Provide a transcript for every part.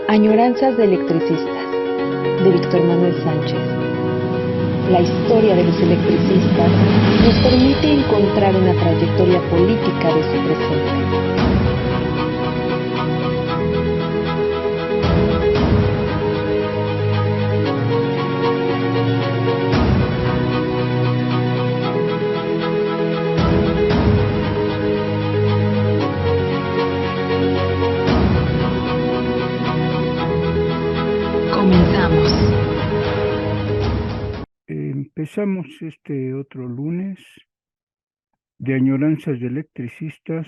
Añoranzas de electricistas, de Víctor Manuel Sánchez. La historia de los electricistas nos permite encontrar una trayectoria política de su presente. Comenzamos. Empezamos este otro lunes de Añoranzas de Electricistas,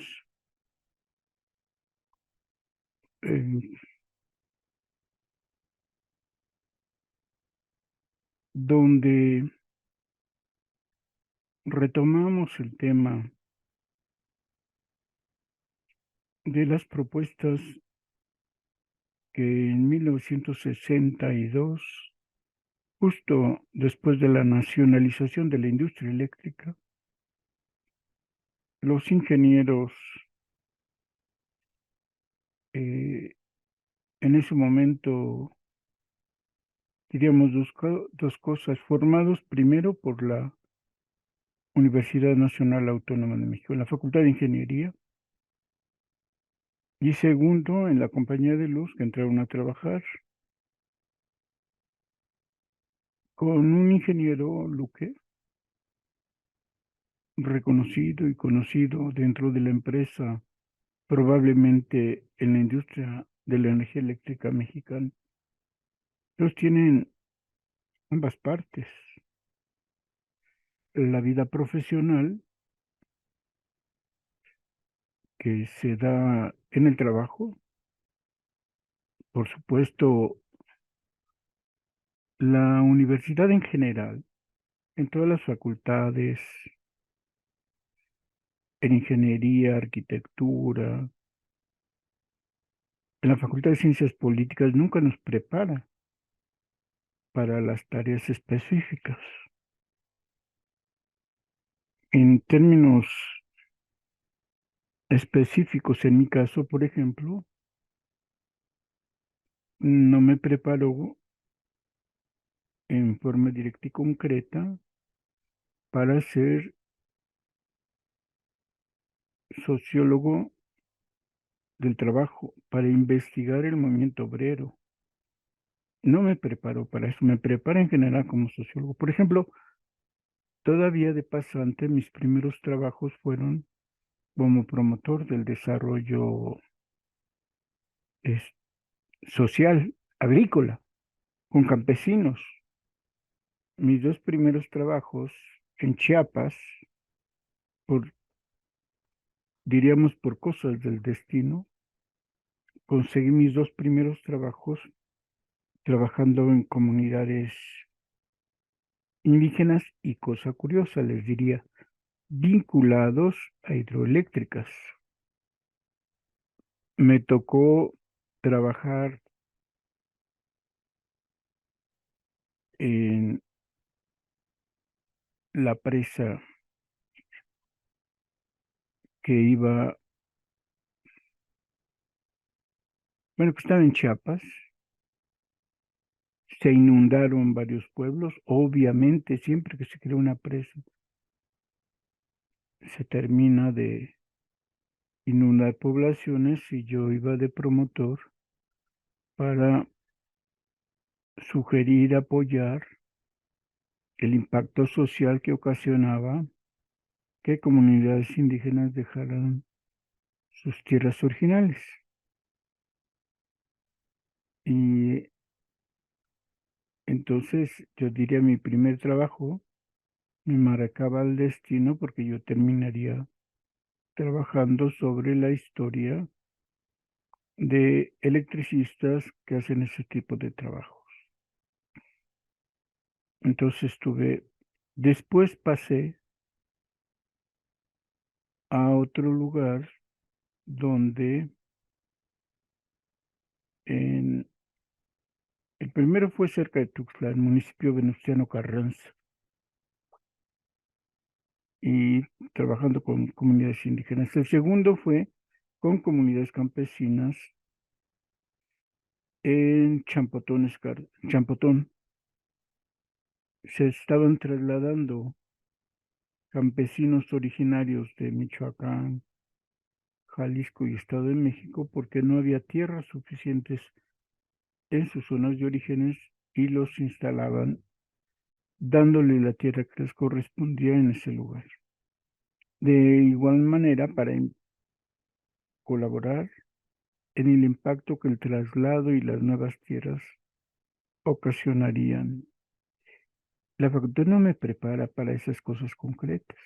donde retomamos el tema de las propuestas que en 1962, justo después de la nacionalización de la industria eléctrica, los ingenieros en ese momento, diríamos dos cosas, formados primero por la Universidad Nacional Autónoma de México, en la Facultad de Ingeniería, y segundo, en la Compañía de Luz, que entraron a trabajar con un ingeniero Luque, reconocido y conocido dentro de la empresa, probablemente en la industria de la energía eléctrica mexicana. Ellos tienen ambas partes, la vida profesional que se da en el trabajo, por supuesto, la universidad en general, en todas las facultades, en ingeniería, arquitectura, en la Facultad de Ciencias Políticas nunca nos prepara para las tareas específicas. En términos específicos, en mi caso, por ejemplo, no me preparo en forma directa y concreta para ser sociólogo del trabajo, para investigar el movimiento obrero. No me preparo para eso, me preparo en general como sociólogo. Por ejemplo, todavía de pasante, mis primeros trabajos fueron como promotor del desarrollo social, agrícola, con campesinos. Mis dos primeros trabajos en Chiapas, diríamos por cosas del destino, conseguí mis dos primeros trabajos trabajando en comunidades indígenas y, cosa curiosa, les diría, vinculados a hidroeléctricas. Me tocó trabajar en la presa que iba, bueno, que estaba en Chiapas. Se inundaron varios pueblos. Obviamente, siempre que se crea una presa, se termina de inundar poblaciones y yo iba de promotor para sugerir, apoyar el impacto social que ocasionaba que comunidades indígenas dejaran sus tierras originales. Y entonces yo diría mi primer trabajo me marcaba el destino porque yo terminaría trabajando sobre la historia de electricistas que hacen ese tipo de trabajos. Entonces después pasé a otro lugar donde el primero fue cerca de Tuxtla, el municipio Venustiano Carranza, y trabajando con comunidades indígenas. El segundo fue con comunidades campesinas en Champotón. Se estaban trasladando campesinos originarios de Michoacán, Jalisco y Estado de México porque no había tierras suficientes en sus zonas de orígenes y los instalaban dándole la tierra que les correspondía en ese lugar. De igual manera, para colaborar en el impacto que el traslado y las nuevas tierras ocasionarían. La facultad no me prepara para esas cosas concretas.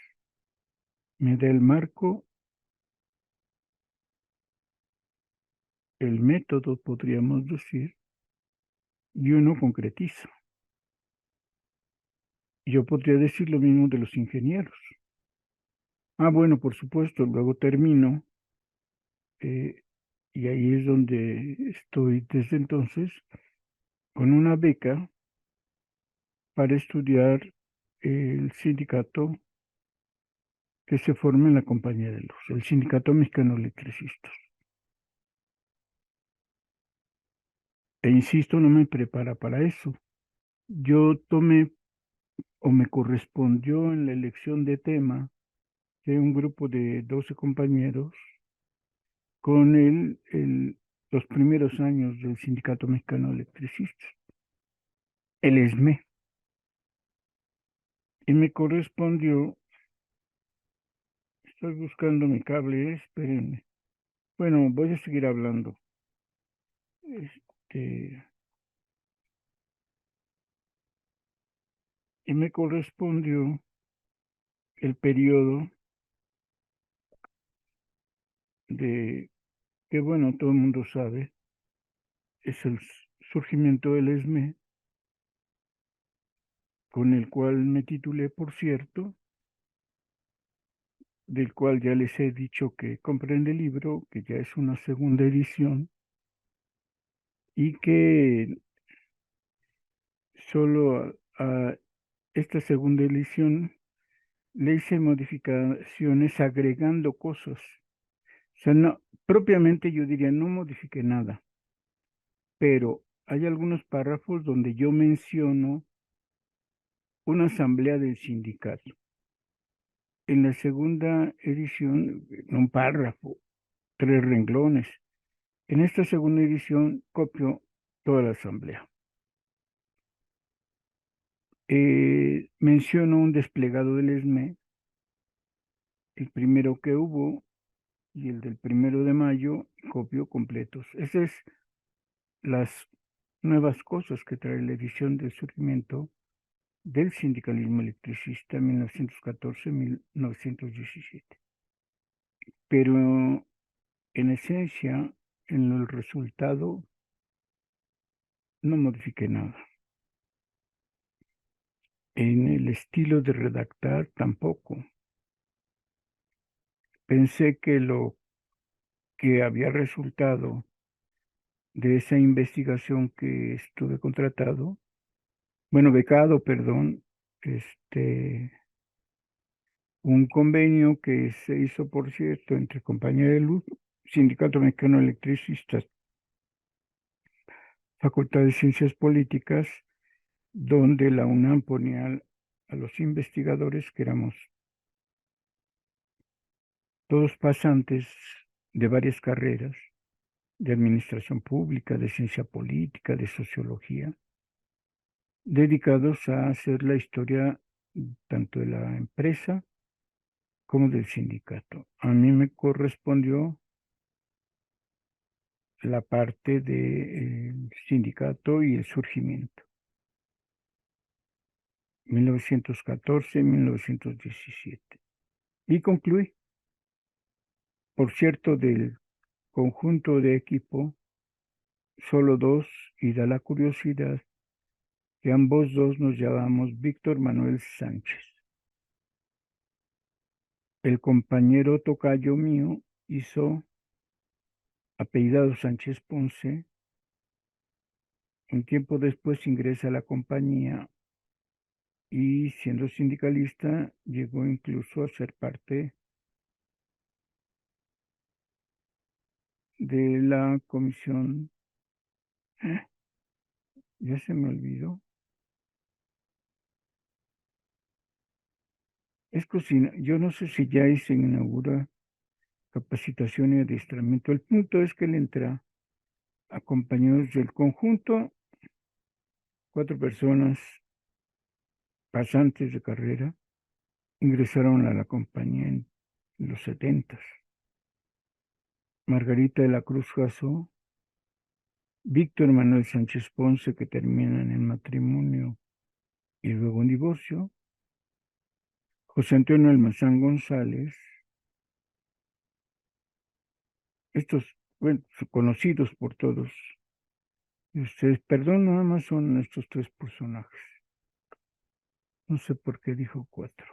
Me da el marco, el método, podríamos decir, y uno concretiza. Yo podría decir lo mismo de los ingenieros. Bueno, por supuesto, luego termino, eh, y ahí es donde estoy desde entonces, con una beca para estudiar el sindicato que se forma en la Compañía de Luz, el Sindicato Mexicano de Electricistas. E insisto, no me prepara para eso. Yo tomé o me correspondió en la elección de tema de un grupo de 12 compañeros con los primeros años del Sindicato Mexicano de Electricistas, el ESME, y me correspondió, estoy buscando mi cable, espérenme. Bueno, voy a seguir hablando. Y me correspondió el periodo de, que bueno, todo el mundo sabe, es el surgimiento del ESME, con el cual me titulé, por cierto, del cual ya les he dicho que compren el libro, que ya es una segunda edición, y que solo a esta segunda edición le hice modificaciones agregando cosas. O sea, no, propiamente yo diría, no modifiqué nada, pero hay algunos párrafos donde yo menciono una asamblea del sindicato. En la segunda edición, un párrafo, 3 renglones. En esta segunda edición copio toda la asamblea. Menciono un desplegado del ESME, el primero que hubo y el del 1 de mayo, copio completos. Esas es las nuevas cosas que trae la edición del surgimiento del sindicalismo electricista 1914-1917. Pero en esencia, en el resultado, no modifiqué nada. En el estilo de redactar tampoco. Pensé que lo que había resultado de esa investigación que estuve becado, perdón, un convenio que se hizo, por cierto, entre Compañía de Luz, Sindicato Mexicano de Electricistas, Facultad de Ciencias Políticas, donde la UNAM ponía a los investigadores, que éramos todos pasantes de varias carreras, de administración pública, de ciencia política, de sociología, dedicados a hacer la historia tanto de la empresa como del sindicato. A mí me correspondió la parte del sindicato y el surgimiento, 1914-1917. Y concluí, por cierto, del conjunto de equipo, solo dos, y da la curiosidad que ambos dos nos llamamos Víctor Manuel Sánchez. El compañero tocayo mío hizo, apellidado Sánchez Ponce, un tiempo después ingresa a la compañía y siendo sindicalista llegó incluso a ser parte de la Comisión Ya se me olvidó. Es cocina. Yo no sé si ya se inaugura capacitación y adiestramiento. El punto es que él entra acompañados del conjunto, 4 personas pasantes de carrera, ingresaron a la compañía en los 70. Margarita de la Cruz Jasso, Víctor Manuel Sánchez Ponce, que terminan en matrimonio y luego en divorcio, José Antonio Almazán González, estos, bueno, conocidos por todos. Y ustedes, perdón, nada más son estos 3 personajes. No sé por qué dijo 4.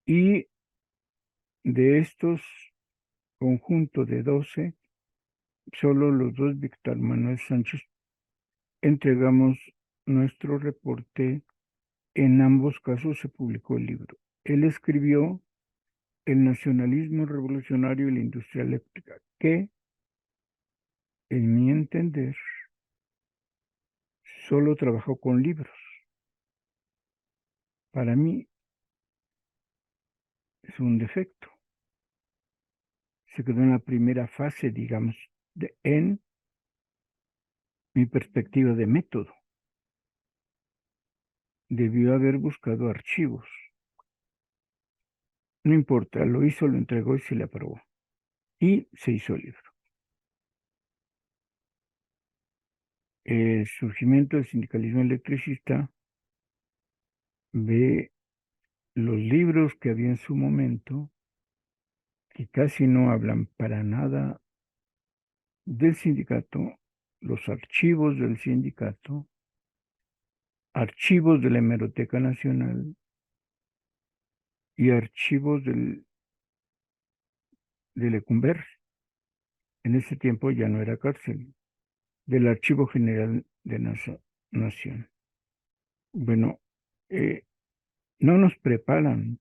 Y de estos conjunto de 12, solo los 2, Víctor Manuel Sánchez, entregamos nuestro reporte. En ambos casos se publicó el libro. Él escribió El nacionalismo revolucionario y la industria eléctrica, que, en mi entender, solo trabajó con libros. Para mí es un defecto. Se quedó en la primera fase, digamos, en mi perspectiva de método. Debió haber buscado archivos. No importa, lo hizo, lo entregó y se le aprobó. Y se hizo el libro. El surgimiento del sindicalismo electricista ve los libros que había en su momento, que casi no hablan para nada del sindicato, los archivos del sindicato, archivos de la Hemeroteca Nacional y archivos del Lecumber. En ese tiempo ya no era cárcel, del Archivo General de Nación. Bueno, no nos preparan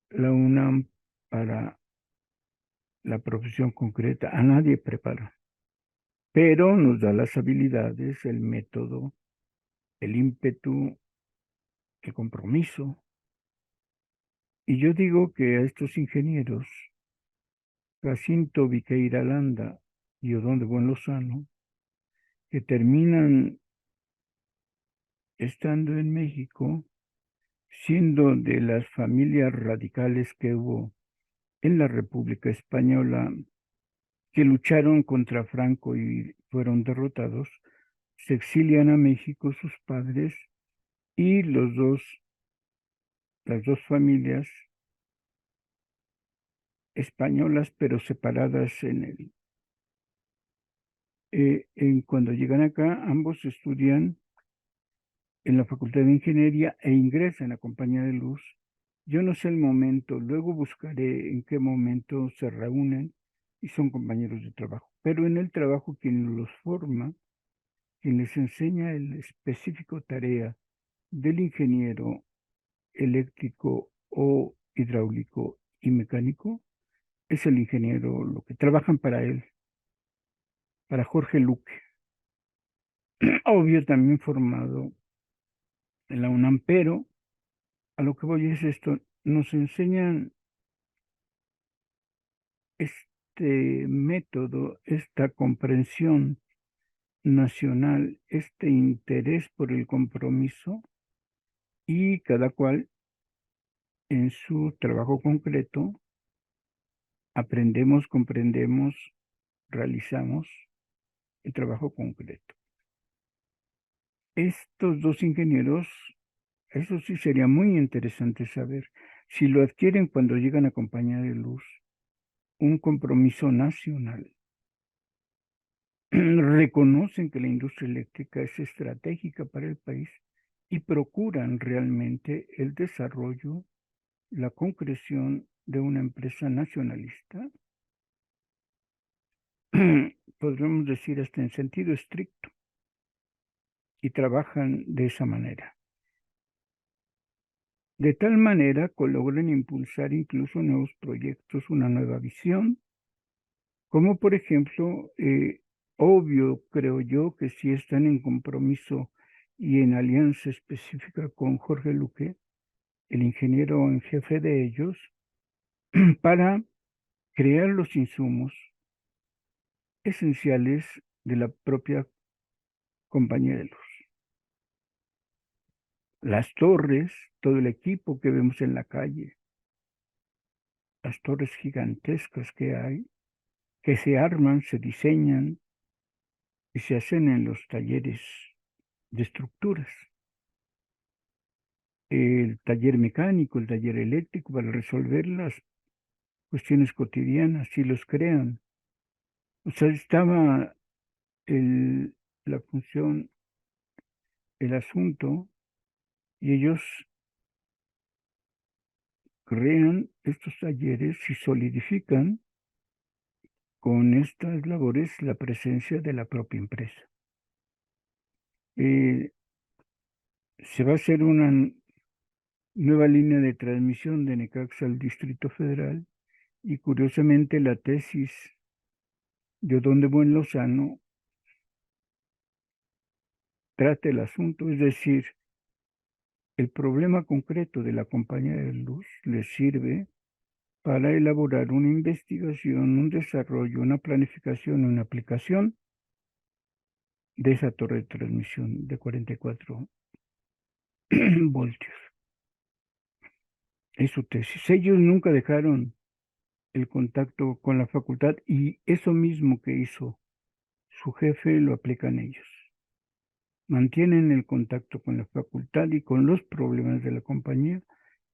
la UNAM para la profesión concreta, a nadie prepara, pero nos da las habilidades, el método, el ímpetu, el compromiso. Y yo digo que a estos ingenieros, Jacinto Viqueira Landa y Odón de Buen Lozano, que terminan estando en México, siendo de las familias radicales que hubo en la República Española, que lucharon contra Franco y fueron derrotados, se exilian a México sus padres y las dos familias españolas, pero separadas cuando llegan acá, ambos estudian en la Facultad de Ingeniería e ingresan a Compañía de Luz. Yo no sé el momento, luego buscaré en qué momento se reúnen y son compañeros de trabajo. Pero en el trabajo quien los forma, quien les enseña el específico tarea del ingeniero eléctrico o hidráulico y mecánico, es el ingeniero, lo que trabajan para él, para Jorge Luque. Obvio también formado en la UNAM, pero a lo que voy es esto, nos enseñan este método, esta comprensión nacional, este interés por el compromiso, y cada cual en su trabajo concreto aprendemos, comprendemos, realizamos el trabajo concreto. Estos 2 ingenieros, eso sí sería muy interesante saber si lo adquieren cuando llegan a Compañía de Luz, un compromiso nacional. Reconocen que la industria eléctrica es estratégica para el país y procuran realmente el desarrollo, la concreción de una empresa nacionalista, podríamos decir hasta en sentido estricto, y trabajan de esa manera. De tal manera que logran impulsar incluso nuevos proyectos, una nueva visión, Como por ejemplo, obvio, creo yo, que si están en compromiso y en alianza específica con Jorge Luque, el ingeniero en jefe de ellos, para crear los insumos esenciales de la propia compañía de luz. Las torres, todo el equipo que vemos en la calle, las torres gigantescas que hay, que se arman, se diseñan y se hacen en los talleres de estructuras. El taller mecánico, el taller eléctrico, para resolver las cuestiones cotidianas, si los crean. O sea, estaba la función, el asunto, y ellos crean estos talleres y solidifican con estas labores la presencia de la propia empresa. Se va a hacer una nueva línea de transmisión de Necaxa al Distrito Federal y curiosamente la tesis de Odón de Buen Lozano trata el asunto, es decir, el problema concreto de la compañía de luz les sirve para elaborar una investigación, un desarrollo, una planificación, una aplicación de esa torre de transmisión de 44 voltios. Es su tesis. Ellos nunca dejaron el contacto con la facultad y eso mismo que hizo su jefe lo aplican ellos. Mantienen el contacto con la facultad y con los problemas de la compañía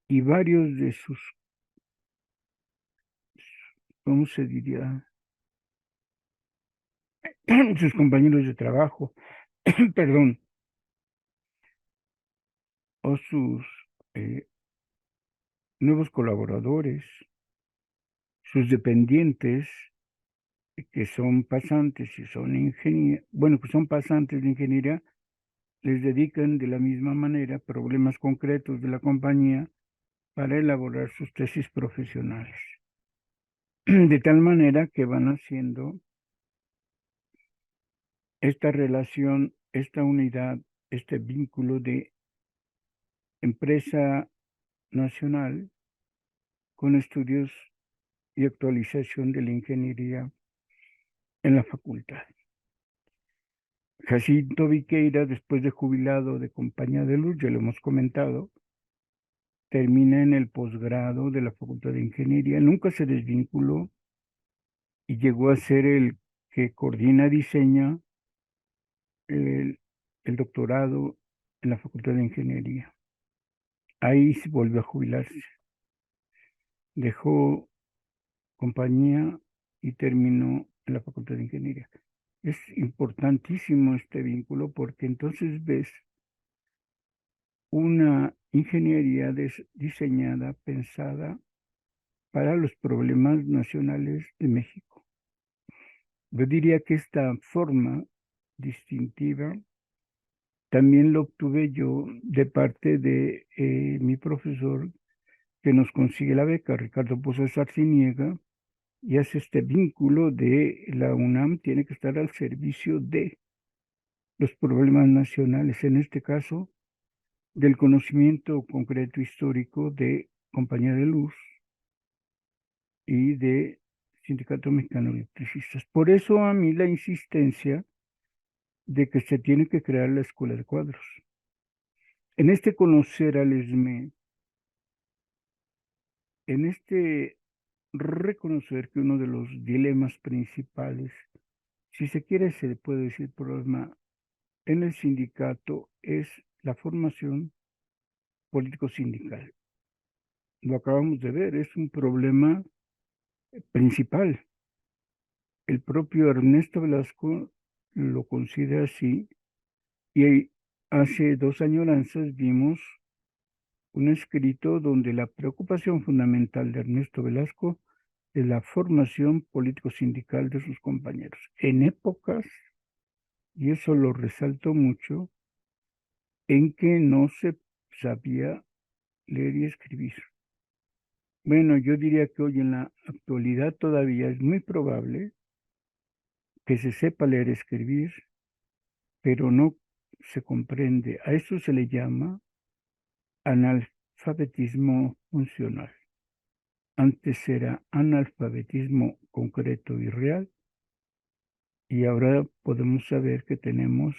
y varios de sus, ¿cómo se diría? Sus compañeros de trabajo, perdón, o sus nuevos colaboradores, sus dependientes, que son pasantes y son ingenieros, bueno, que son pasantes de ingeniería, les dedican de la misma manera problemas concretos de la compañía para elaborar sus tesis profesionales. De tal manera que van haciendo esta relación, esta unidad, este vínculo de empresa nacional con estudios y actualización de la ingeniería en la facultad. Jacinto Viqueira, después de jubilado de Compañía de Luz, ya lo hemos comentado, termina en el posgrado de la Facultad de Ingeniería, nunca se desvinculó y llegó a ser el que coordina, diseña el doctorado en la Facultad de Ingeniería. Ahí se volvió a jubilarse. Dejó compañía y terminó en la Facultad de Ingeniería. Es importantísimo este vínculo porque entonces ves una ingeniería diseñada, pensada para los problemas nacionales de México. Yo diría que esta forma distintiva también lo obtuve yo de parte de mi profesor que nos consigue la beca, Ricardo Pozo Sarciniega, y hace este vínculo de la UNAM, tiene que estar al servicio de los problemas nacionales, en este caso, del conocimiento concreto histórico de Compañía de Luz y de Sindicato Mexicano de Electricistas. Por eso a mí la insistencia de que se tiene que crear la escuela de cuadros. En este conocer al ESME, en este reconocer que uno de los dilemas principales, si se quiere se puede decir problema en el sindicato, es la formación político-sindical. Lo acabamos de ver, es un problema principal. El propio Ernesto Velasco lo considera así y hace 2 añoranzas vimos un escrito donde la preocupación fundamental de Ernesto Velasco es la formación político-sindical de sus compañeros. En épocas, y eso lo resalto mucho, en que no se sabía leer y escribir. Bueno, yo diría que hoy en la actualidad todavía es muy probable que se sepa leer y escribir, pero no se comprende. A eso se le llama analfabetismo funcional. Antes era analfabetismo concreto y real, y ahora podemos saber que tenemos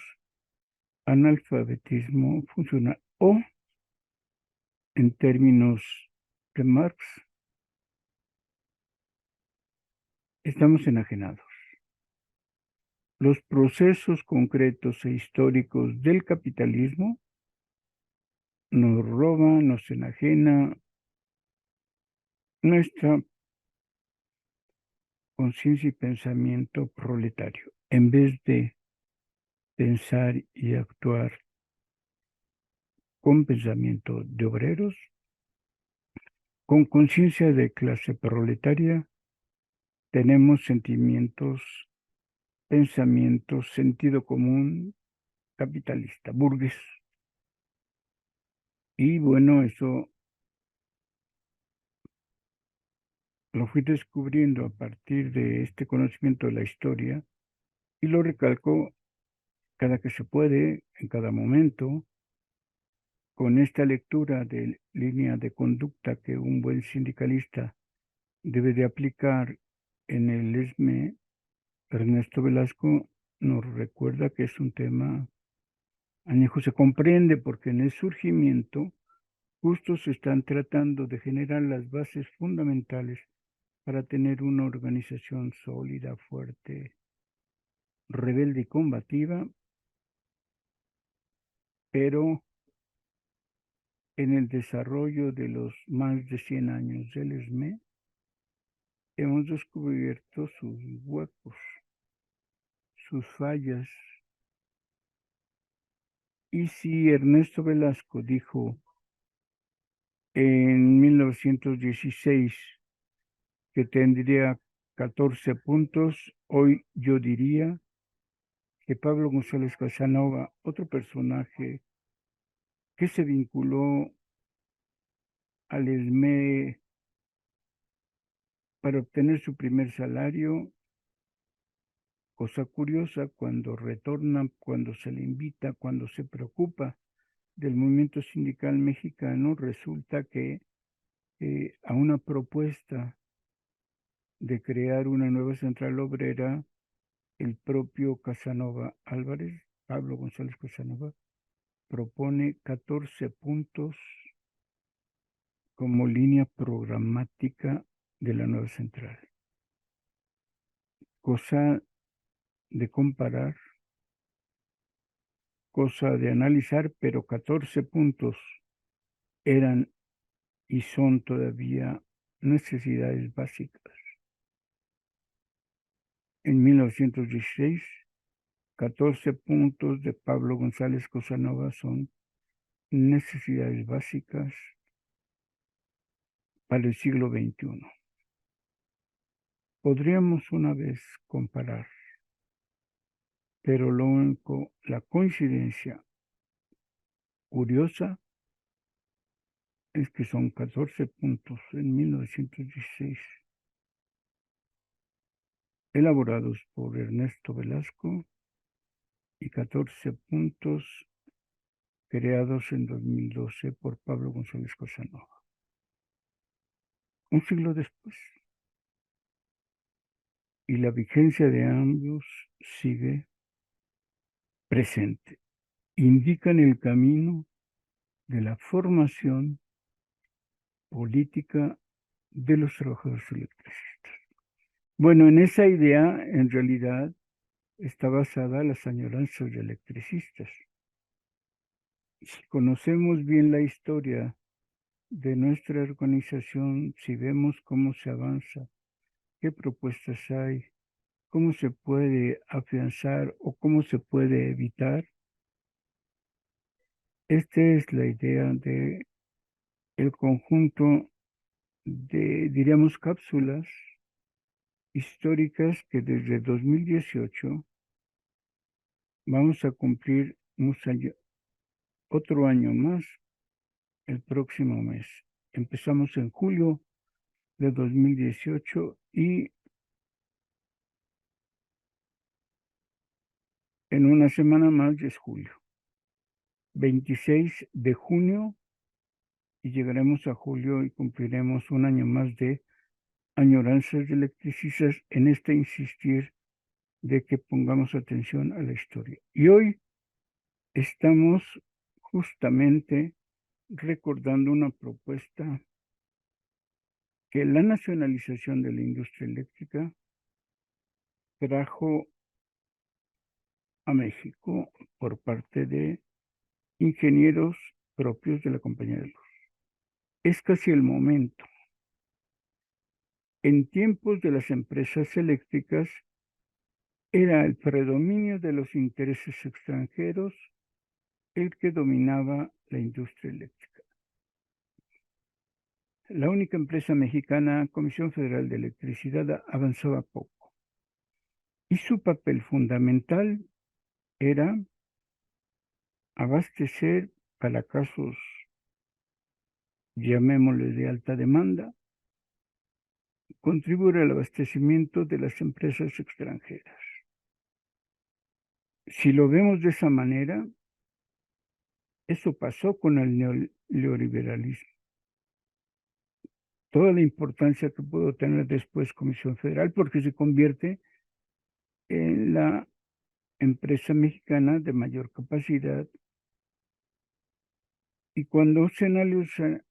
analfabetismo funcional, o en términos de Marx, estamos enajenados. Los procesos concretos e históricos del capitalismo nos roba, nos enajena nuestra conciencia y pensamiento proletario. En vez de pensar y actuar con pensamiento de obreros, con conciencia de clase proletaria, tenemos sentimientos, pensamientos, sentido común capitalista, burgués. Y bueno, eso lo fui descubriendo a partir de este conocimiento de la historia y lo recalco cada que se puede, en cada momento, con esta lectura de línea de conducta que un buen sindicalista debe de aplicar en el ESME. Ernesto Velasco nos recuerda que es un tema añejo. Se comprende porque en el surgimiento justo se están tratando de generar las bases fundamentales para tener una organización sólida, fuerte, rebelde y combativa, pero en el desarrollo de los más de 100 años del ESME, hemos descubierto sus huecos, sus fallas. Y si Ernesto Velasco dijo en 1916 que tendría 14 puntos, hoy yo diría que Pablo González Casanova, otro personaje que se vinculó al ESME para obtener su primer salario, cosa curiosa, cuando retorna, cuando se le invita, cuando se preocupa del movimiento sindical mexicano, resulta que a una propuesta de crear una nueva central obrera, el propio Casanova Álvarez, Pablo González Casanova, propone 14 puntos como línea programática de la nueva central. Cosa de comparar, cosa de analizar, pero 14 puntos eran y son todavía necesidades básicas. En 1916, 14 puntos de Pablo González Casanova son necesidades básicas para el siglo XXI. Podríamos una vez comparar, pero lo único, la coincidencia curiosa es que son 14 puntos en 1916, elaborados por Ernesto Velasco, y 14 puntos creados en 2012 por Pablo González Casanova. Un siglo después. Y la vigencia de ambos sigue presente. Indican el camino de la formación política de los trabajadores electricistas. Bueno, en esa idea, en realidad, está basada las añoranzas de electricistas. Si conocemos bien la historia de nuestra organización, si vemos cómo se avanza, qué propuestas hay, cómo se puede afianzar o cómo se puede evitar, esta es la idea de el conjunto de, diríamos, cápsulas históricas que desde 2018 vamos a cumplir otro año más el próximo mes. Empezamos en julio de 2018 y en una semana más ya es julio. 26 de junio y llegaremos a julio y cumpliremos un año más de añoranzas de electricistas en este insistir de que pongamos atención a la historia. Y hoy estamos justamente recordando una propuesta que la nacionalización de la industria eléctrica trajo a México por parte de ingenieros propios de la Compañía de Luz. Es casi el momento. En tiempos de las empresas eléctricas era el predominio de los intereses extranjeros el que dominaba la industria eléctrica. La única empresa mexicana, Comisión Federal de Electricidad, avanzaba poco. Y su papel fundamental era abastecer para casos, llamémosle de alta demanda, contribuir al abastecimiento de las empresas extranjeras. Si lo vemos de esa manera, eso pasó con el neoliberalismo. Toda la importancia que pudo tener después Comisión Federal, porque se convierte en la empresa mexicana de mayor capacidad. Y cuando se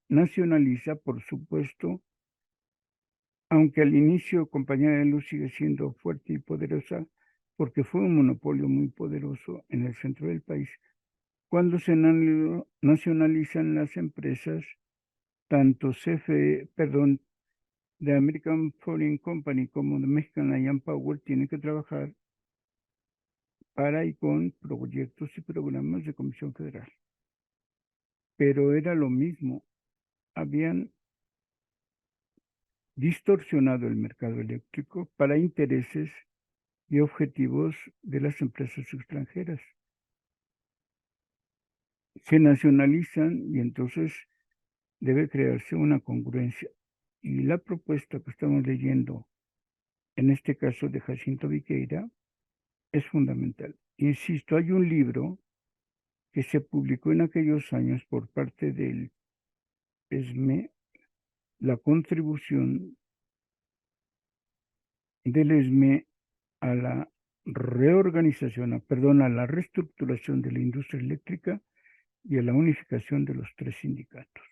nacionaliza, por supuesto, aunque al inicio Compañía de Luz sigue siendo fuerte y poderosa, porque fue un monopolio muy poderoso en el centro del país, cuando se nacionalizan las empresas, tanto de American Foreign Company como de Mexican Iron Power tienen que trabajar para y con proyectos y programas de Comisión Federal. Pero era lo mismo, habían distorsionado el mercado eléctrico para intereses y objetivos de las empresas extranjeras. Se nacionalizan y entonces debe crearse una congruencia. Y la propuesta que estamos leyendo, en este caso de Jacinto Viqueira, es fundamental. Insisto, hay un libro que se publicó en aquellos años por parte del ESME, la contribución del ESME a la a la reestructuración de la industria eléctrica y a la unificación de los tres sindicatos.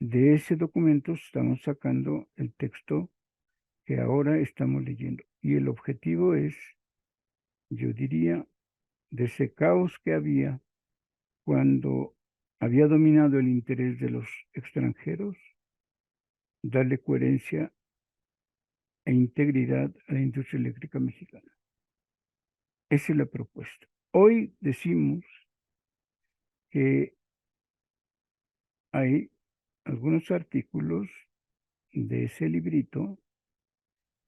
De ese documento estamos sacando el texto que ahora estamos leyendo. Y el objetivo es, yo diría, de ese caos que había cuando había dominado el interés de los extranjeros, darle coherencia e integridad a la industria eléctrica mexicana. Esa es la propuesta. Hoy decimos que hay algunos artículos de ese librito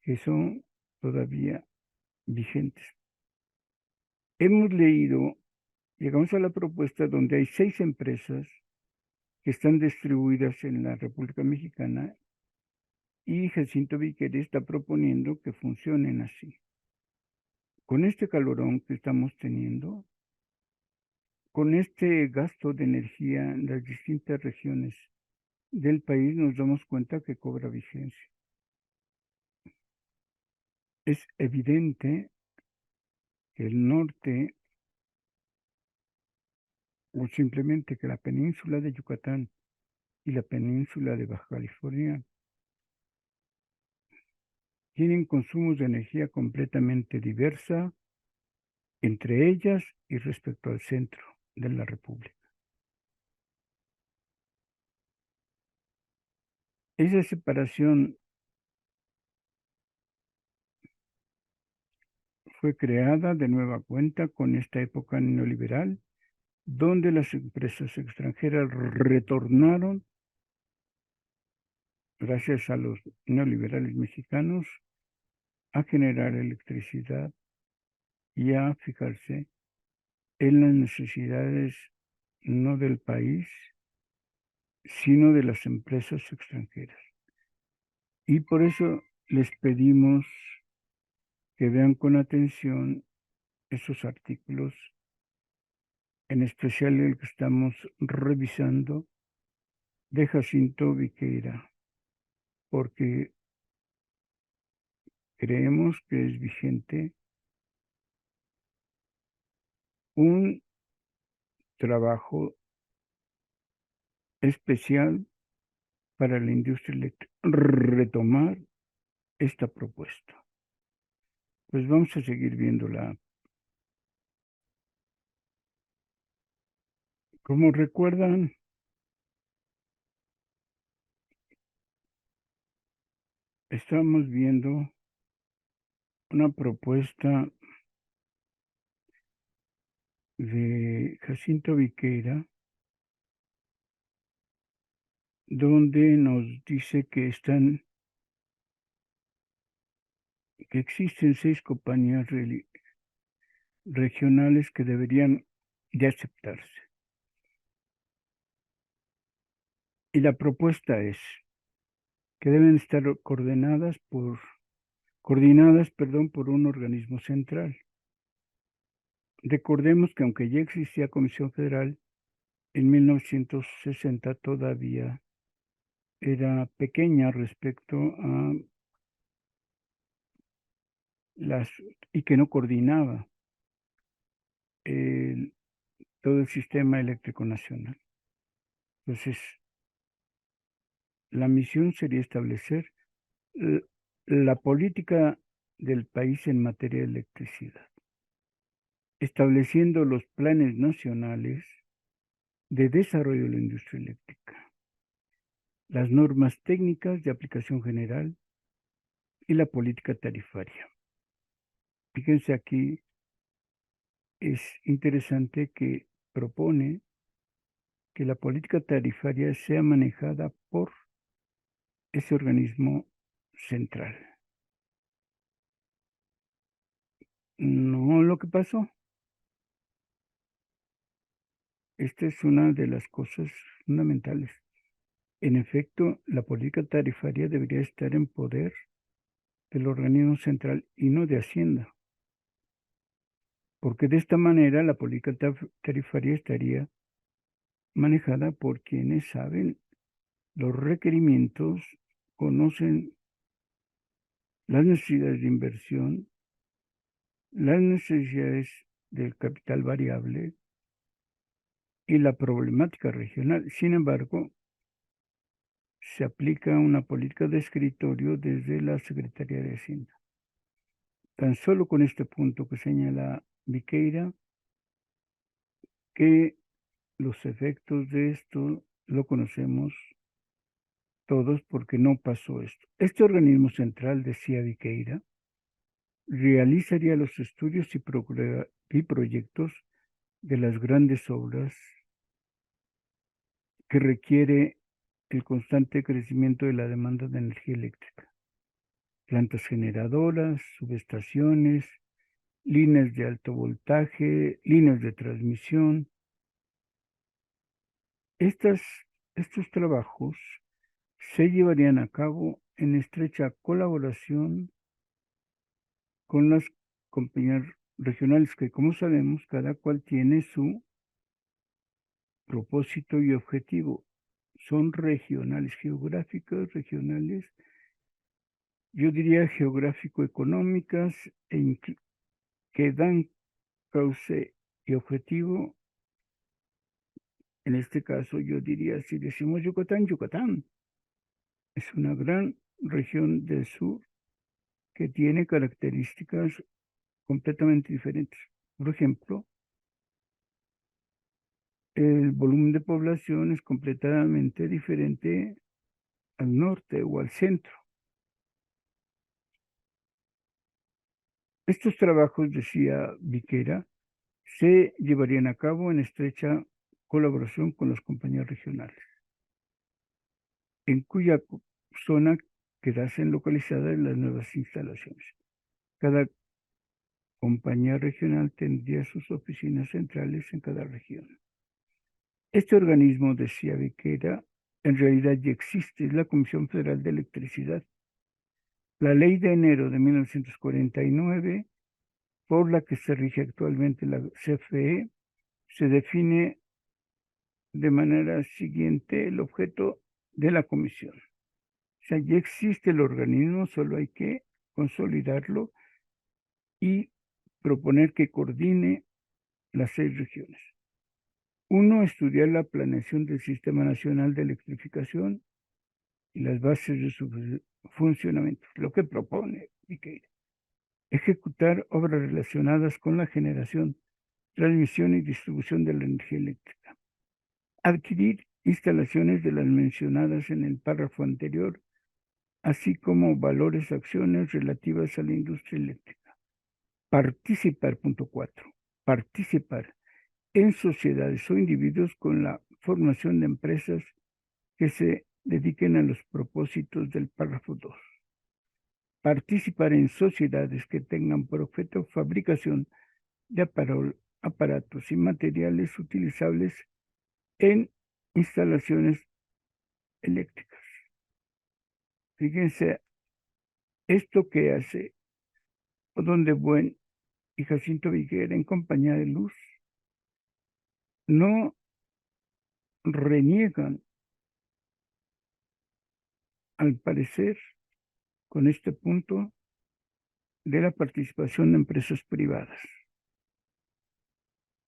que son todavía vigentes. Hemos leído, llegamos a la propuesta donde hay 6 empresas que están distribuidas en la República Mexicana y Jacinto Viqueira está proponiendo que funcionen así. Con este calorón que estamos teniendo, con este gasto de energía en las distintas regiones del país, nos damos cuenta que cobra vigencia. Es evidente que el norte, o simplemente que la península de Yucatán y la península de Baja California, tienen consumos de energía completamente diversa entre ellas y respecto al centro de la República. Esa separación fue creada de nueva cuenta con esta época neoliberal, donde las empresas extranjeras retornaron, gracias a los neoliberales mexicanos, a generar electricidad y a fijarse en las necesidades no del país, sino de las empresas extranjeras. Y por eso les pedimos que vean con atención esos artículos, en especial el que estamos revisando de Jacinto Viqueira, porque creemos que es vigente un trabajo especial para la industria eléctrica, retomar esta propuesta. Pues vamos a seguir viéndola. Como recuerdan, estamos viendo una propuesta de Jacinto Viqueira, donde nos dice que existen 6 compañías regionales que deberían de aceptarse. Y la propuesta es que deben estar coordinadas por un organismo central. Recordemos que aunque ya existía Comisión Federal, en 1960 todavía era pequeña respecto a y que no coordinaba todo el sistema eléctrico nacional. Entonces, la misión sería establecer la política del país en materia de electricidad, estableciendo los planes nacionales de desarrollo de la industria eléctrica, las normas técnicas de aplicación general y la política tarifaria. Fíjense aquí, es interesante que propone que la política tarifaria sea manejada por ese organismo central. No lo que pasó. Esta es una de las cosas fundamentales. En efecto, la política tarifaria debería estar en poder del organismo central y no de Hacienda, porque de esta manera la política tarifaria estaría manejada por quienes saben los requerimientos, conocen las necesidades de inversión, las necesidades del capital variable y la problemática regional. Sin embargo, se aplica una política de escritorio desde la Secretaría de Hacienda. Tan solo con este punto que señala Viqueira, que los efectos de esto lo conocemos todos porque no pasó esto. Este organismo central, decía Viqueira, realizaría los estudios y proyectos de las grandes obras que requiere el constante crecimiento de la demanda de energía eléctrica. Plantas generadoras, subestaciones, líneas de alto voltaje, líneas de transmisión. Estos trabajos se llevarían a cabo en estrecha colaboración con las compañías regionales que, como sabemos, cada cual tiene su propósito y objetivo. Son regionales, geográficas, regionales, yo diría geográfico-económicas, que dan cauce y objetivo. En este caso, yo diría, si decimos Yucatán, Yucatán es una gran región del sur que tiene características completamente diferentes. Por ejemplo, el volumen de población es completamente diferente al norte o al centro. Estos trabajos, decía Viqueira, se llevarían a cabo en estrecha colaboración con las compañías regionales, en cuya zona quedasen localizadas las nuevas instalaciones. Cada compañía regional tendría sus oficinas centrales en cada región. Este organismo, decía Viqueira, en realidad ya existe, es la Comisión Federal de Electricidad. La ley de enero de 1949 por la que se rige actualmente la CFE, se define de manera siguiente el objeto de la comisión. O sea, ya existe el organismo, solo hay que consolidarlo y proponer que coordine las 6 regiones. 1, estudiar la planeación del Sistema Nacional de Electrificación y las bases de su funcionamiento, lo que propone Viqueira. Ejecutar obras relacionadas con la generación, transmisión y distribución de la energía eléctrica. Adquirir instalaciones de las mencionadas en el párrafo anterior, así como valores, acciones relativas a la industria eléctrica. Participar, punto 4. Participar en sociedades o individuos con la formación de empresas que se dediquen a los propósitos del párrafo 2. Participar en sociedades que tengan por objeto fabricación de aparatos y materiales utilizables en instalaciones eléctricas. Fíjense, esto que hace Odón de Buen y Jacinto Viguera en compañía de Luz, no reniegan, al parecer, con este punto de la participación de empresas privadas,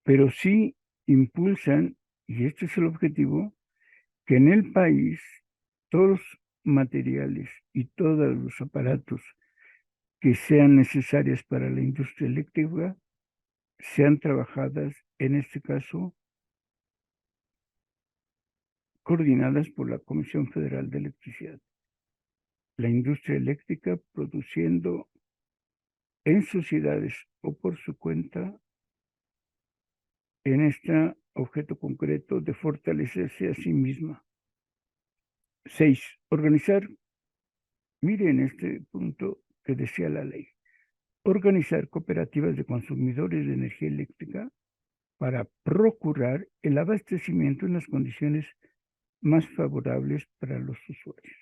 pero sí impulsan, y este es el objetivo, que en el país todos los materiales y todos los aparatos que sean necesarios para la industria eléctrica sean trabajadas, en este caso, coordinadas por la Comisión Federal de Electricidad. La industria eléctrica produciendo en sociedades o por su cuenta en este objeto concreto de fortalecerse a sí misma. 6. Organizar, miren este punto que decía la ley, organizar cooperativas de consumidores de energía eléctrica para procurar el abastecimiento en las condiciones más favorables para los usuarios.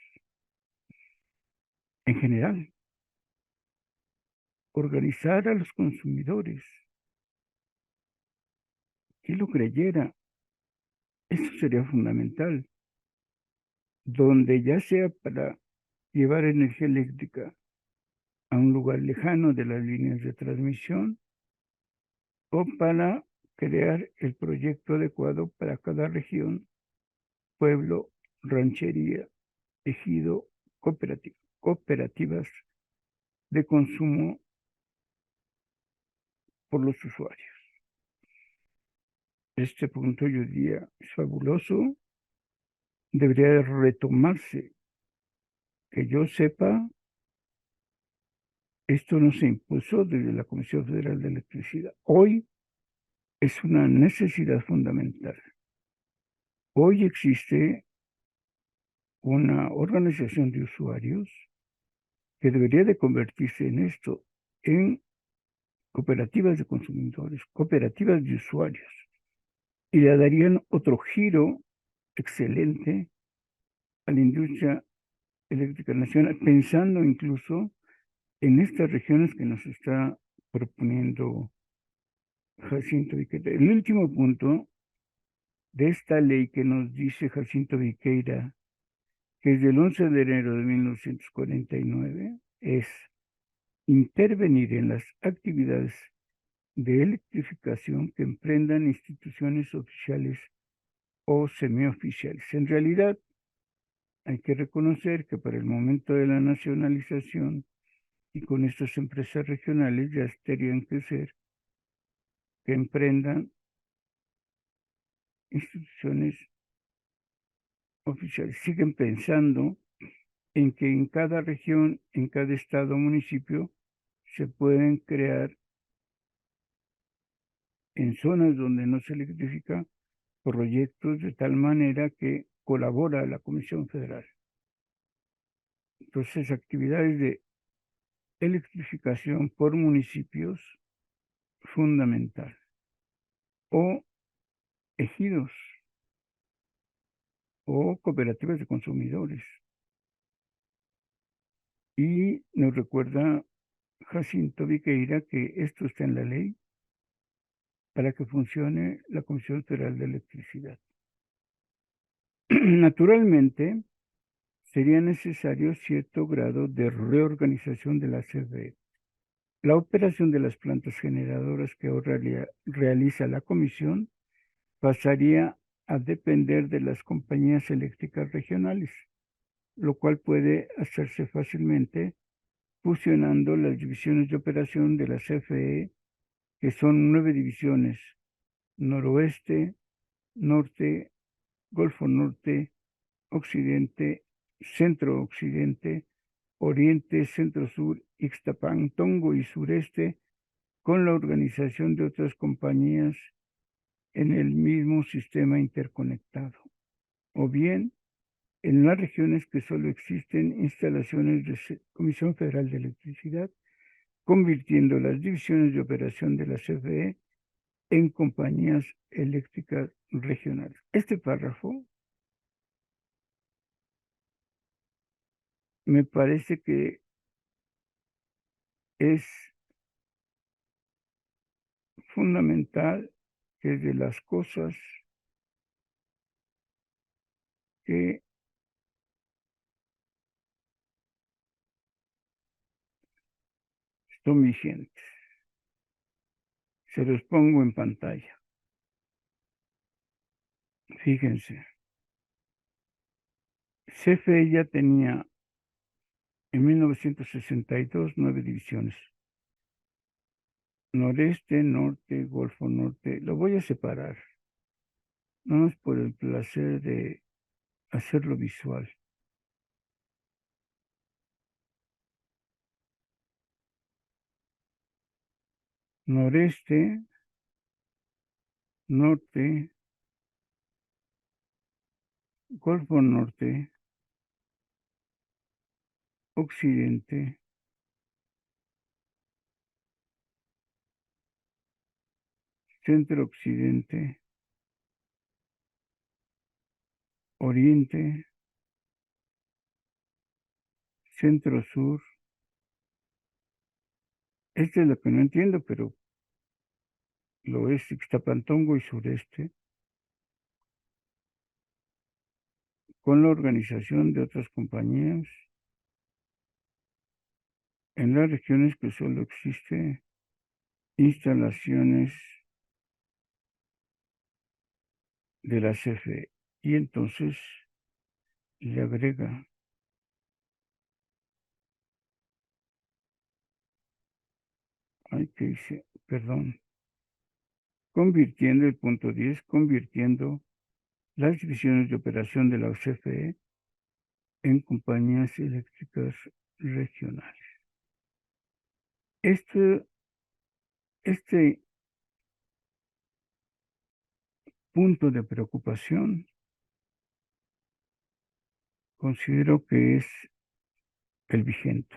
En general, organizar a los consumidores. ¿Quién lo creyera? Eso sería fundamental. Donde ya sea para llevar energía eléctrica a un lugar lejano de las líneas de transmisión o para crear el proyecto adecuado para cada región, pueblo, ranchería, ejido, cooperativas de consumo por los usuarios. Este punto yo diría es fabuloso, debería retomarse. Que yo sepa, esto no se impuso desde la Comisión Federal de Electricidad. Hoy es una necesidad fundamental. Hoy existe una organización de usuarios que debería de convertirse en esto, en cooperativas de consumidores, cooperativas de usuarios, y le darían otro giro excelente a la industria eléctrica nacional, pensando incluso en estas regiones que nos está proponiendo Jacinto Viqueira. El último punto de esta ley que nos dice Jacinto Viqueira, que es del 11 de enero de 1949, es intervenir en las actividades de electrificación que emprendan instituciones oficiales o semioficiales. En realidad, hay que reconocer que para el momento de la nacionalización y con estas empresas regionales ya tendrían que ser que emprendan instituciones oficiales. Siguen pensando en que en cada región, en cada estado o municipio, se pueden crear en zonas donde no se electrifica proyectos de tal manera que colabora la Comisión Federal. Entonces, actividades de electrificación por municipios, fundamental. O ejidos o cooperativas de consumidores. Y nos recuerda Jacinto Viqueira que esto está en la ley para que funcione la Comisión Federal de Electricidad. Naturalmente, sería necesario cierto grado de reorganización de la CFE. La operación de las plantas generadoras que ahora realiza la comisión pasaría a depender de las compañías eléctricas regionales, lo cual puede hacerse fácilmente fusionando las divisiones de operación de la CFE, que son 9 divisiones: noroeste, norte, Golfo Norte, occidente, centro-occidente, oriente, centro-sur, Ixtapantongo y sureste, con la organización de otras compañías en el mismo sistema interconectado. O bien, en las regiones que solo existen instalaciones de Comisión Federal de Electricidad, convirtiendo las divisiones de operación de la CFE en compañías eléctricas regionales. Este párrafo me parece que es fundamental, que es de las cosas que son vigentes. Se los pongo en pantalla. Fíjense, CFE ya tenía en 1962 9 divisiones: noreste, norte, Golfo Norte. Lo voy a separar, no es por el placer de hacerlo visual. Noreste, norte, Golfo Norte, occidente, centro-occidente, oriente, centro-sur. Este es lo que no entiendo, pero lo es Ixtapantongo y sureste, con la organización de otras compañías en las regiones que solo existe instalaciones de la CFE. Y entonces le agrega, que dice, perdón, convirtiendo el punto 10, convirtiendo las divisiones de operación de la CFE en compañías eléctricas regionales. Este punto de preocupación considero que es el vigente.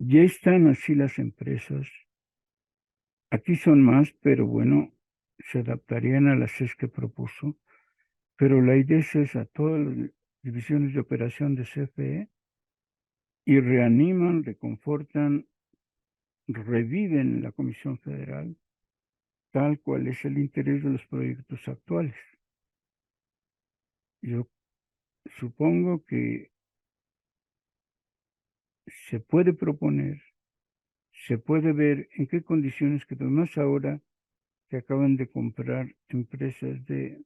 Ya están así las empresas. Aquí son más, pero bueno, se adaptarían a las 6 que propuso. Pero la idea es esa: todas las divisiones de operación de CFE, y reaniman, reconfortan, reviven la Comisión Federal, tal cual es el interés de los proyectos actuales. Yo supongo que se puede proponer, se puede ver en qué condiciones, que además ahora se acaban de comprar empresas de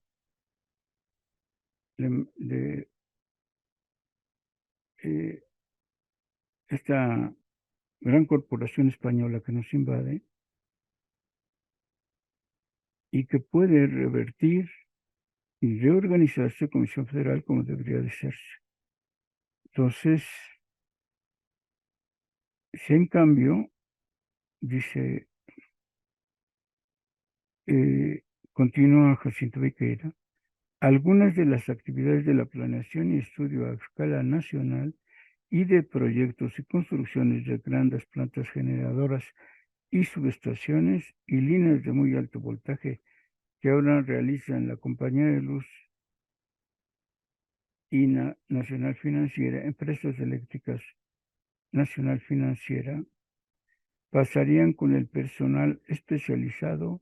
esta gran corporación española que nos invade y que puede revertir y reorganizarse Comisión Federal como debería de serse. Entonces, si en cambio, dice, continúa Jacinto Bequeira, algunas de las actividades de la planeación y estudio a escala nacional y de proyectos y construcciones de grandes plantas generadoras y subestaciones y líneas de muy alto voltaje que ahora realizan la Compañía de Luz y Nacional Financiera, Empresas Eléctricas Nacional Financiera, pasarían con el personal especializado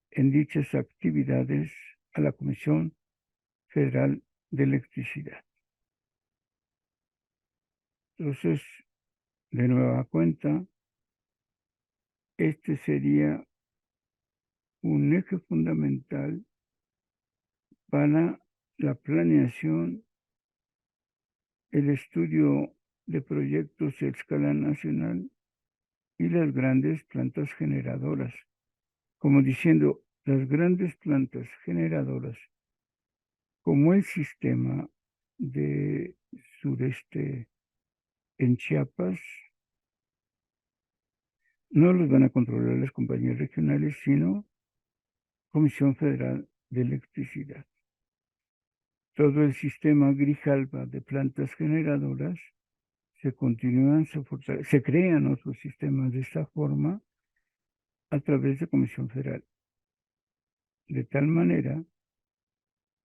en dichas actividades a la Comisión Federal de Electricidad. Entonces, de nueva cuenta, este sería un eje fundamental para la planeación, el estudio de proyectos a escala nacional y las grandes plantas generadoras. Como diciendo, las grandes plantas generadoras, como el sistema de sureste en Chiapas, no los van a controlar las compañías regionales, sino Comisión Federal de Electricidad. Todo el sistema Grijalba de plantas generadoras se continúan, se crean otros sistemas de esta forma a través de Comisión Federal, de tal manera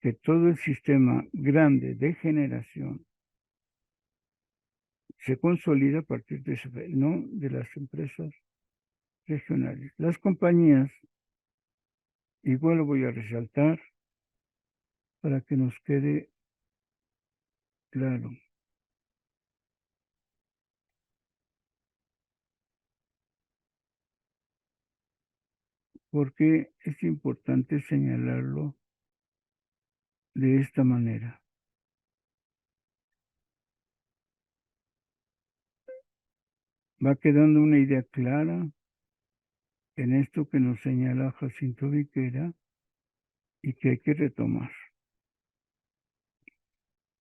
que todo el sistema grande de generación se consolida a partir de eso, no de las empresas regionales. Las compañías, igual lo voy a resaltar para que nos quede claro. Porque es importante señalarlo de esta manera. Va quedando una idea clara en esto que nos señala Jacinto Viquera y que hay que retomar.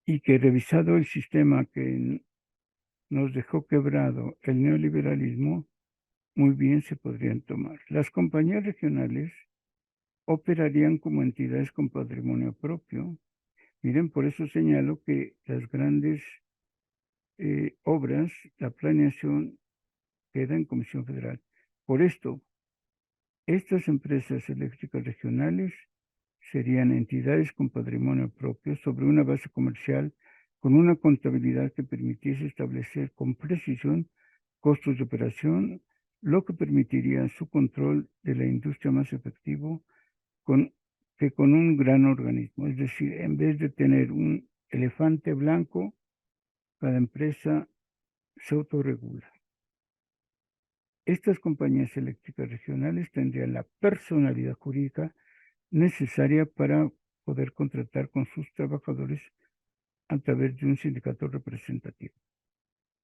Y que revisado el sistema que nos dejó quebrado el neoliberalismo, muy bien se podrían tomar. Las compañías regionales operarían como entidades con patrimonio propio. Miren, por eso señalo que las grandes obras, la planeación queda en Comisión Federal. Por esto, estas empresas eléctricas regionales serían entidades con patrimonio propio sobre una base comercial con una contabilidad que permitiese establecer con precisión costos de operación, lo que permitiría su control de la industria más efectivo que con un gran organismo. Es decir, en vez de tener un elefante blanco, cada empresa se autorregula. Estas compañías eléctricas regionales tendrían la personalidad jurídica necesaria para poder contratar con sus trabajadores a través de un sindicato representativo.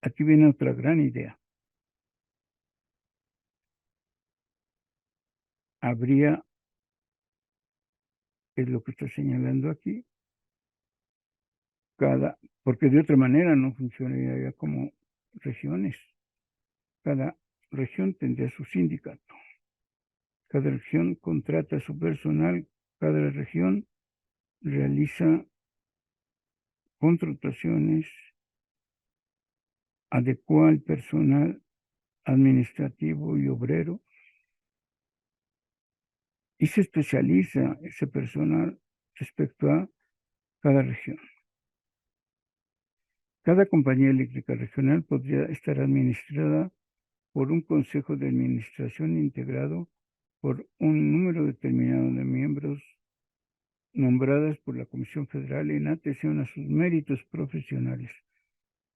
Aquí viene otra gran idea. Habría, es lo que está señalando aquí, porque de otra manera no funcionaría como regiones. Cada región tendría su sindicato. Cada región contrata a su personal, cada región realiza contrataciones, adecua al personal administrativo y obrero y se especializa ese personal respecto a cada región. Cada compañía eléctrica regional podría estar administrada por un consejo de administración integrado por un número determinado de miembros nombradas por la Comisión Federal en atención a sus méritos profesionales.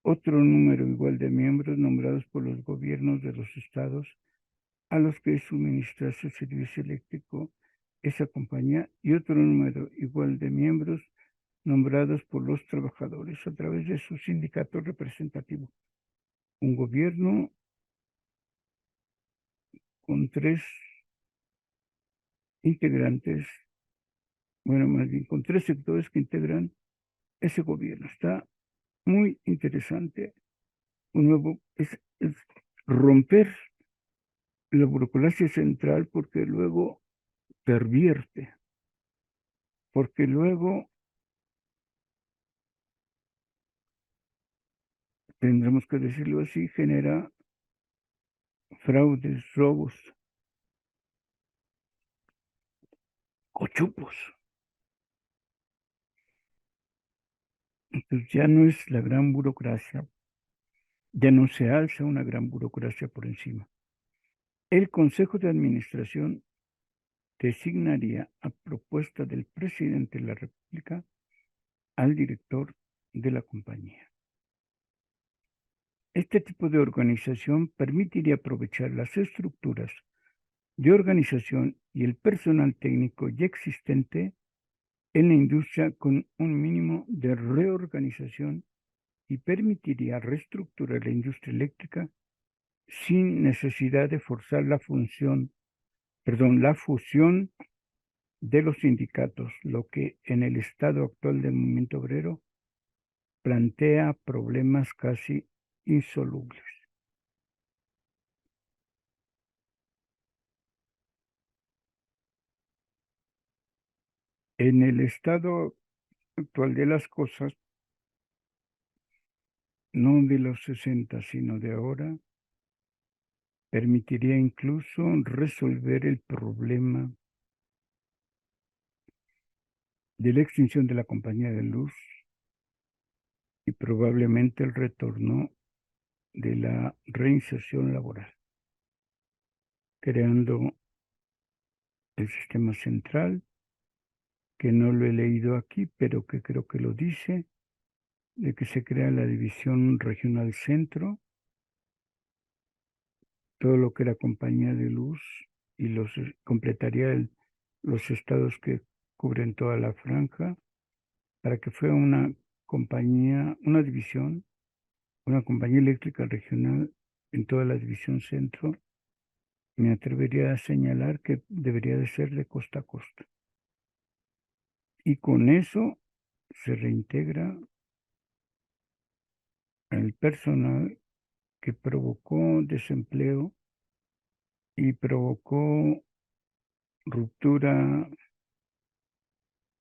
Otro número igual de miembros nombrados por los gobiernos de los estados a los que suministrase el servicio eléctrico esa compañía y otro número igual de miembros nombrados por los trabajadores a través de su sindicato representativo. Un gobierno con 3 integrantes, bueno, más bien con 3 sectores que integran ese gobierno. Está muy interesante. Un nuevo es romper la burocracia central porque luego pervierte, porque luego tendremos que decirlo así, genera fraudes, robos, cochupos. Entonces ya no es la gran burocracia, ya no se alza una gran burocracia por encima. El Consejo de Administración designaría a propuesta del presidente de la República al director de la compañía. Este tipo de organización permitiría aprovechar las estructuras de organización y el personal técnico ya existente en la industria con un mínimo de reorganización y permitiría reestructurar la industria eléctrica sin necesidad de forzar la fusión de los sindicatos, lo que en el estado actual del movimiento obrero plantea problemas casi insolubles. En el estado actual de las cosas, no de los 60, sino de ahora, permitiría incluso resolver el problema de la extinción de la compañía de luz y probablemente el retorno de la reinserción laboral, creando el sistema central, que no lo he leído aquí, pero que creo que lo dice, de que se crea la división regional centro, todo lo que era compañía de luz y completaría los estados que cubren toda la franja, para que fuera una compañía, una compañía eléctrica regional en toda la división centro. Me atrevería a señalar que debería de ser de costa a costa. Y con eso se reintegra el personal que provocó desempleo y provocó ruptura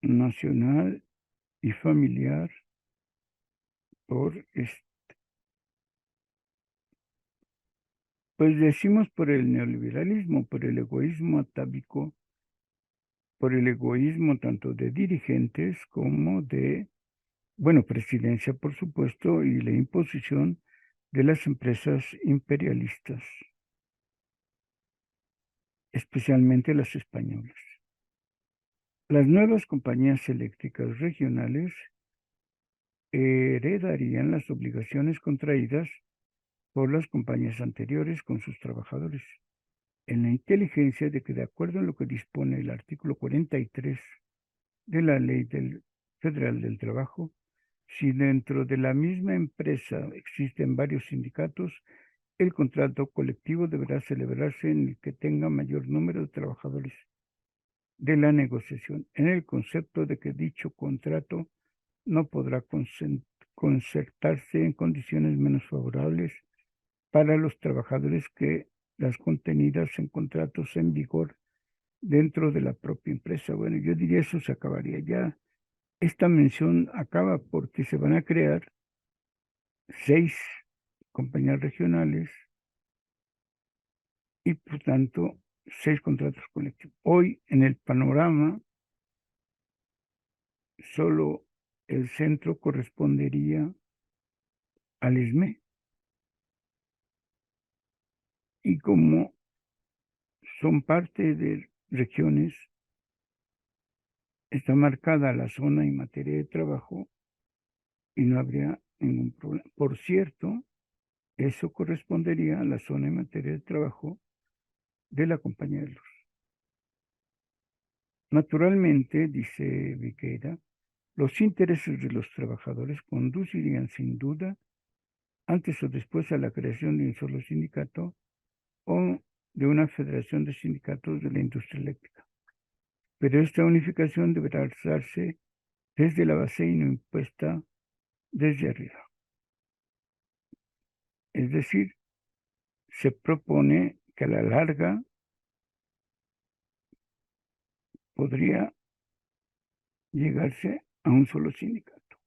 nacional y familiar por, pues decimos por el neoliberalismo, por el egoísmo atávico, por el egoísmo tanto de dirigentes como de, bueno, presidencia, por supuesto, y la imposición de las empresas imperialistas, especialmente las españolas. Las nuevas compañías eléctricas regionales heredarían las obligaciones contraídas por las compañías anteriores con sus trabajadores, en la inteligencia de que, de acuerdo a lo que dispone el artículo 43 de la Ley Federal del Trabajo, si dentro de la misma empresa existen varios sindicatos, el contrato colectivo deberá celebrarse en el que tenga mayor número de trabajadores de la negociación, en el concepto de que dicho contrato no podrá concertarse en condiciones menos favorables para los trabajadores que las contenidas en contratos en vigor dentro de la propia empresa. Bueno, yo diría eso se acabaría ya. Esta mención acaba porque se van a crear 6 compañías regionales y, por tanto, 6 contratos colectivos. Hoy, en el panorama, solo el centro correspondería al ISME. Y como son parte de regiones, está marcada la zona en materia de trabajo y no habría ningún problema. Por cierto, eso correspondería a la zona en materia de trabajo de la compañía de luz. Naturalmente, dice Viqueira, los intereses de los trabajadores conducirían sin duda antes o después a la creación de un solo sindicato o de una federación de sindicatos de la industria eléctrica. Pero esta unificación deberá alzarse desde la base y no impuesta desde arriba. Es decir, se propone que a la larga podría llegarse a un solo sindicato.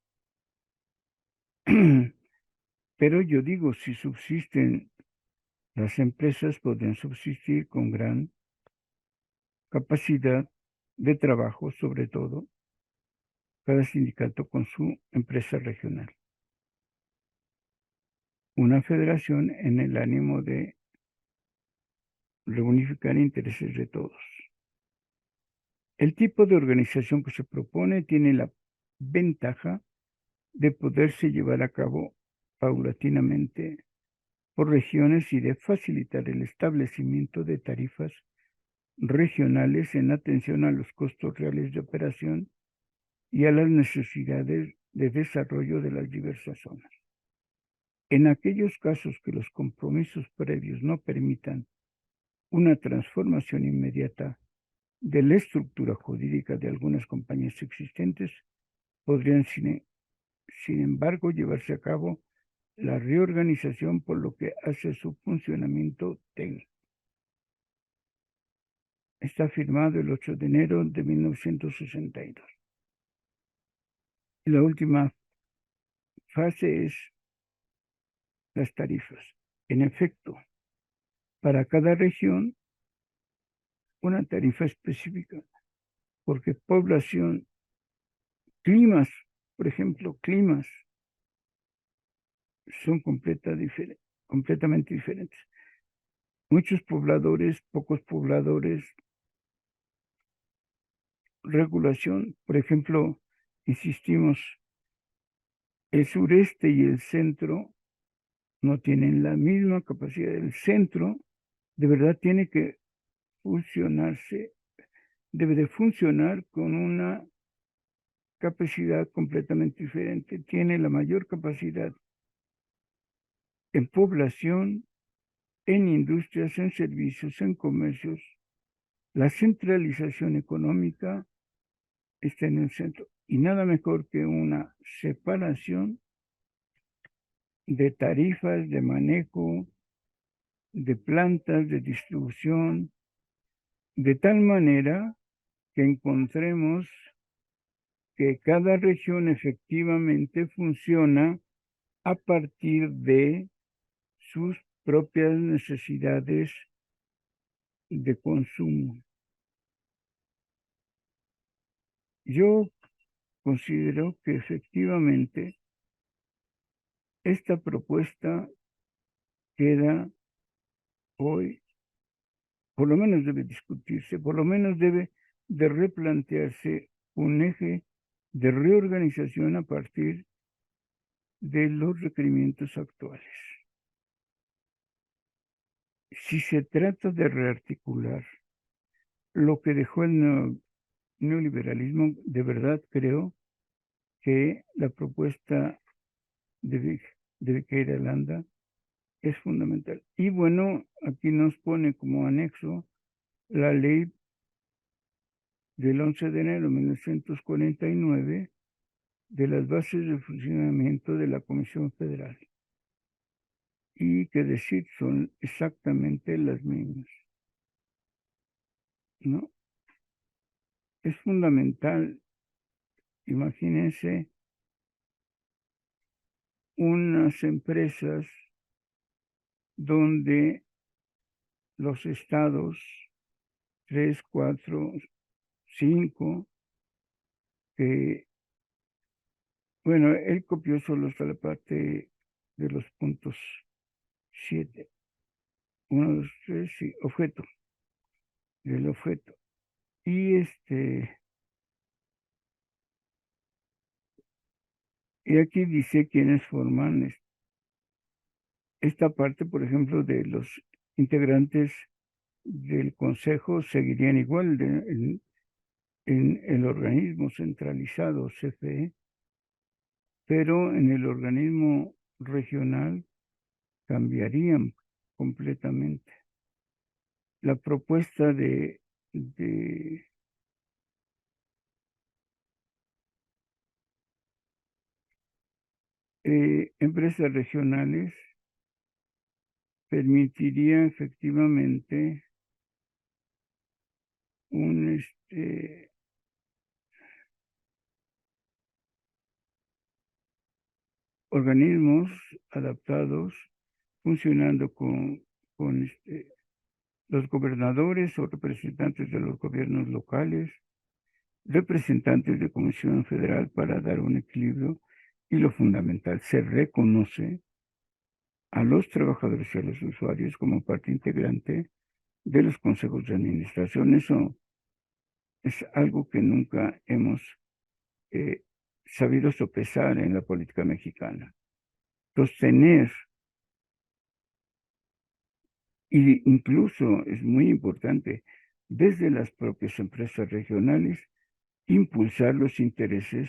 Pero yo digo, si subsisten las empresas, podrían subsistir con gran capacidad de trabajo, sobre todo, cada sindicato con su empresa regional. Una federación en el ánimo de reunificar intereses de todos. El tipo de organización que se propone tiene la ventaja de poderse llevar a cabo paulatinamente por regiones y de facilitar el establecimiento de tarifas regionales en atención a los costos reales de operación y a las necesidades de desarrollo de las diversas zonas. En aquellos casos que los compromisos previos no permitan una transformación inmediata de la estructura jurídica de algunas compañías existentes, podrían, sin embargo, llevarse a cabo la reorganización por lo que hace su funcionamiento técnico. Está firmado el 8 de enero de 1962. Y la última fase es las tarifas. En efecto, para cada región, una tarifa específica, porque población, climas, por ejemplo, climas son completamente diferentes. Muchos pobladores, pocos pobladores, regulación, por ejemplo, insistimos, el sureste y el centro no tienen la misma capacidad. El centro de verdad tiene que fusionarse, debe de funcionar con una capacidad completamente diferente. Tiene la mayor capacidad en población, en industrias, en servicios, en comercios. La centralización económica está en el centro. Y nada mejor que una separación de tarifas, de manejo, de plantas, de distribución, de tal manera que encontremos que cada región efectivamente funciona a partir de sus propias necesidades de consumo. Yo considero que efectivamente esta propuesta queda hoy, por lo menos debe discutirse, por lo menos debe de replantearse un eje de reorganización a partir de los requerimientos actuales. Si se trata de rearticular lo que dejó el neoliberalismo, de verdad creo que la propuesta de Viqueira Landa es fundamental. Y bueno, aquí nos pone como anexo la ley del 11 de enero de 1949 de las bases de funcionamiento de la Comisión Federal. Y que decir, son exactamente las mismas, ¿no? Es fundamental, imagínense, unas empresas donde los estados, 3, 4, 5, que, bueno, él copió solo hasta la parte de los puntos 7. 1, 2, 3, sí, objeto, del objeto. Y y aquí dice quiénes forman esta parte, por ejemplo, de los integrantes del Consejo seguirían igual en el organismo centralizado, CFE, pero en el organismo regional cambiarían completamente. La propuesta de empresas regionales permitiría efectivamente un organismos adaptados funcionando con los gobernadores o representantes de los gobiernos locales, representantes de Comisión Federal para dar un equilibrio y lo fundamental, se reconoce a los trabajadores y a los usuarios como parte integrante de los consejos de administración. Eso es algo que nunca hemos sabido sopesar en la política mexicana. Sostener, e incluso es muy importante, desde las propias empresas regionales, impulsar los intereses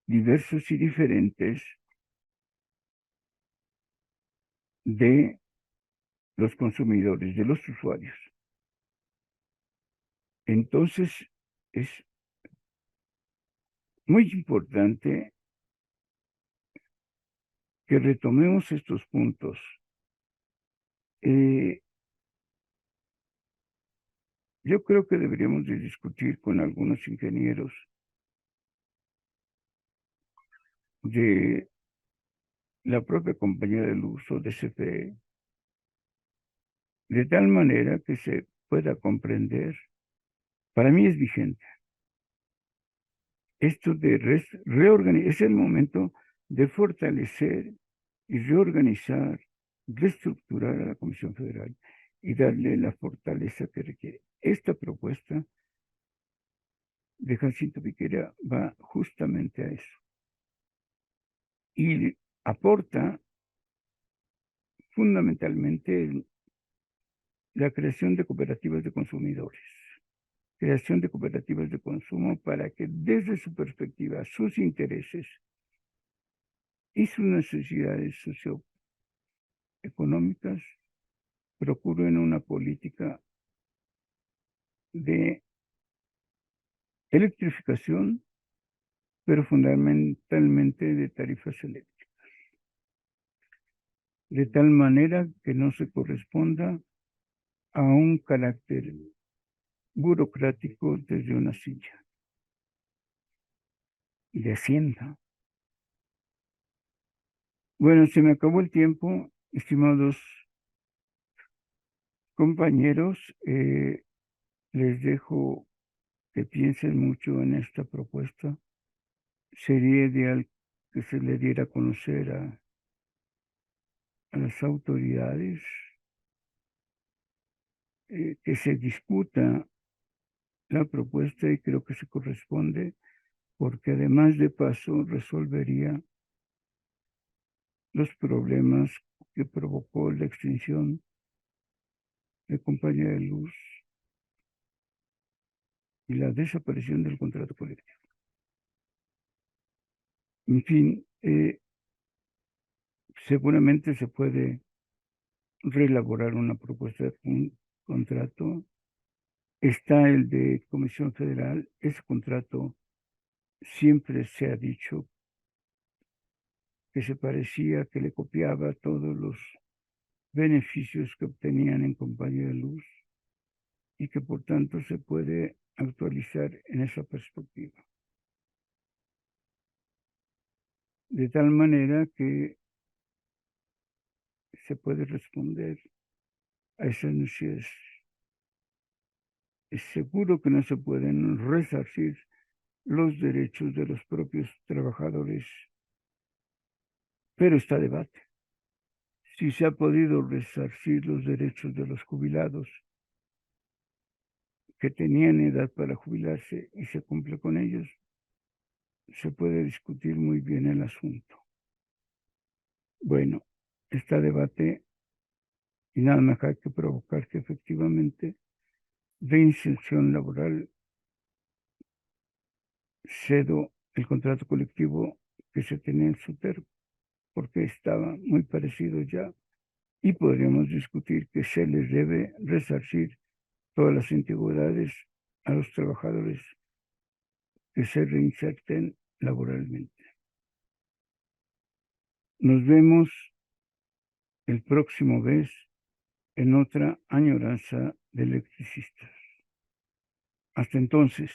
diversos y diferentes de los consumidores, de los usuarios. Entonces, es muy importante que retomemos estos puntos. Yo creo que deberíamos de discutir con algunos ingenieros de la propia compañía de luz o de CFE, de tal manera que se pueda comprender. Para mí es vigente. Esto de reorganizar, es el momento de fortalecer y reorganizar, reestructurar a la Comisión Federal y darle la fortaleza que requiere. Esta propuesta de Jacinto Piquera va justamente a eso. Y aporta fundamentalmente la creación de cooperativas de consumidores, creación de cooperativas de consumo para que desde su perspectiva, sus intereses y sus necesidades socioeconómicas procuren una política de electrificación, pero fundamentalmente de tarifas eléctricas, de tal manera que no se corresponda a un carácter burocrático desde una silla de Hacienda. Bueno, se me acabó el tiempo, estimados compañeros. Les dejo que piensen mucho en esta propuesta. Sería ideal que se le diera a conocer a las autoridades, que se discuta la propuesta, y creo que se corresponde, porque además de paso resolvería los problemas que provocó la extinción de compañía de luz y la desaparición del contrato colectivo. En fin, seguramente se puede reelaborar una propuesta de un contrato. Está el de Comisión Federal. Ese contrato siempre se ha dicho que se parecía, que le copiaba todos los beneficios que obtenían en compañía de luz, y que por tanto se puede actualizar en esa perspectiva. De tal manera que se puede responder a esas necesidades. Es seguro que no se pueden resarcir los derechos de los propios trabajadores, pero está debate. Si se ha podido resarcir los derechos de los jubilados que tenían edad para jubilarse y se cumple con ellos, se puede discutir muy bien el asunto. Bueno, está debate, y nada más hay que provocar que efectivamente reinserción laboral, cedo el contrato colectivo que se tenía en su termo, porque estaba muy parecido ya, y podríamos discutir que se les debe resarcir todas las antigüedades a los trabajadores que se reinserten laboralmente. Nos vemos el próximo mes en otra añoranza de electricistas. Hasta entonces.